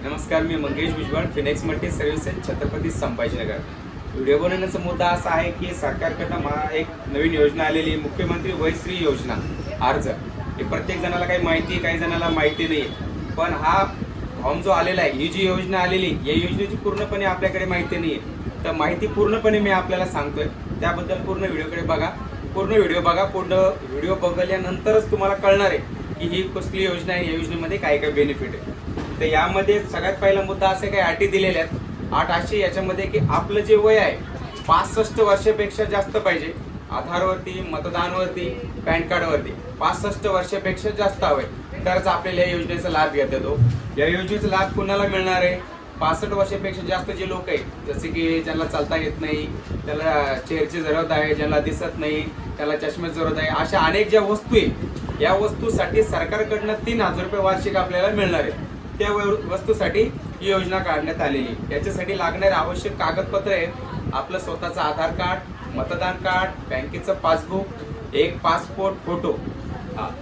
नमस्कार, मी Mangesh Bhujbal, Phoenix multi services, Chhatrapati Sambhajinagar. Video बनवण्याचा मुद्दा असा आहे की सरकारकडनं एक नवीन योजना आलेली, मुख्यमंत्री वयश्री योजना अर्ज. हे प्रत्येक जणाला काही माहिती आहे, काही जणाला माहिती नाही. पण हा फॉर्म जो आलेला आहे, ही जी योजना आलेली, या योजनेची पूर्णपणे आपल्याकडे माहिती नाही आहे. तर माहिती पूर्णपणे मी आपल्याला सांगतोय, त्याबद्दल पूर्ण व्हिडिओकडे बघा. पूर्ण व्हिडिओ बघल्यानंतरच तुम्हाला कळणार आहे की ही कसली योजना आहे, या योजनेमध्ये काय काय बेनिफिट आहे. तर यामध्ये सगळ्यात पहिला मुद्दा असे काही अटी दिलेल्या आहेत. अट अशी याच्यामध्ये की आपलं जे वय आहे 65 वर्षापेक्षा जास्त पाहिजे. आधारवरती, मतदानवरती, पॅन कार्डवरती 65 वर्षापेक्षा जास्त हवंय, तरच आपल्याला या योजनेचा लाभ घेता येतो. या योजनेचा लाभ कुणाला मिळणार आहे? 65 वर्षापेक्षा जास्त जे लोक आहेत, जसे की ज्यांना चालता येत नाही, त्याला चेअरची जरूरत आहे, ज्यांना दिसत नाही, त्याला चष्म्याची जरूरत आहे, अशा अनेक ज्या वस्तू आहेत, या वस्तूसाठी सरकारकडनं 3000 रुपये वार्षिक आपल्याला मिळणार आहे. त्या वस्तूसाठी ही योजना काढण्यात आलेली. याच्यासाठी लागणारे आवश्यक कागदपत्र आहे आपलं स्वतःचं आधार कार्ड, मतदान कार्ड, बँकेचं पासबुक, एक पासपोर्ट फोटो.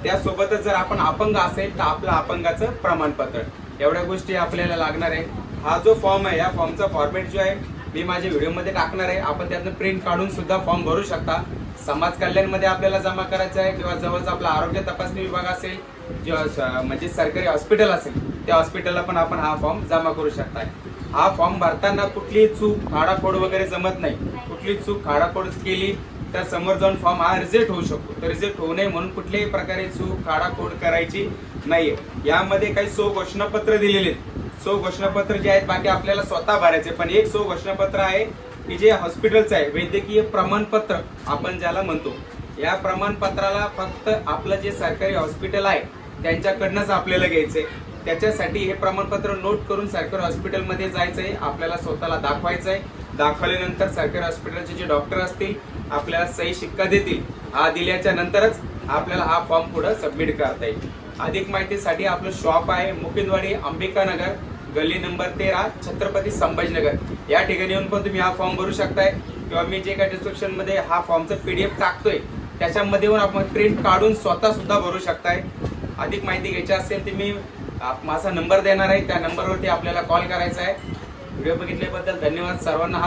त्यासोबतच जर आपण अपंग असेल तर आपलं अपंगाचं प्रमाणपत्र. एवढ्या गोष्टी आपल्याला लागणार आहे. हा जो फॉर्म आहे, या फॉर्मचा फॉर्मॅट जो आहे मी माझ्या व्हिडिओमध्ये टाकणार आहे. आपण त्यातनं प्रिंट काढून सुद्धा फॉर्म भरू शकता. समाज कल्याणमध्ये आपल्याला जमा करायचा आहे किंवा जवळचा आपला आरोग्य तपासणी विभाग असेल, म्हणजे सरकारी हॉस्पिटल असेल, त्या हॉस्पिटलला पण आपण हा फॉर्म जमा करू शकता. हा फॉर्म भरताना कुठलीही चूक, खाडाखोड वगैरे जमत नाही. कुठली चूक, खाडाखोड केली तर समोर जाऊन फॉर्म हा रिजेक्ट होऊ शकतो. तर रिजेक्ट होऊ नये म्हणून कुठल्याही प्रकारे चूक, खाडाखोड करायची नाहीये. यामध्ये काही 100 घोषणापत्र दिलेले आहेत. 100 घोषणापत्र जे आहेत बाकी आपल्याला स्वतः भरायचे. पण एक 100 घोषणापत्र आहे की जे हॉस्पिटलचं आहे, वैद्यकीय प्रमाणपत्र आपण ज्याला म्हणतो. या प्रमाणपत्राला फक्त आपलं जे सरकारी हॉस्पिटल आहे त्यांच्याकडनंच आपल्याला घ्यायचंय. त्याच्यासाठी हे प्रमाणपत्र नोट करून सरकारी हॉस्पिटलमध्ये जायचंय, आपल्याला स्वतःला दाखवायचंय. दाखवल्यानंतर सरकारी हॉस्पिटलचे जे डॉक्टर असतील आपल्याला सही शिक्का देतील. हा दिल्याच्या नंतरच आपल्याला हा फॉर्म पुढे सबमिट करता येईल. अधिक माहितीसाठी आपलं शॉप आहे मुकिंदवाडी, अंबिकानगर, गल्ली नंबर 13, छत्रपती संभाजीनगर. या ठिकाणी येऊन पण तुम्ही हा फॉर्म भरू शकताय किंवा मी जे काही डिस्क्रिप्शन मध्ये हा फॉर्मचं PDF टाकतोय त्याच्यामध्ये आपण प्रिंट काढून स्वतः सुद्धा भरू शकताय. अधिक माहिती घ्यायची असेल तर मी माझा नंबर देणार आहे, त्या नंबरवरती आपल्याला कॉल करायचा आहे. व्हिडिओ बघितल्याबद्दल धन्यवाद सर्वांना.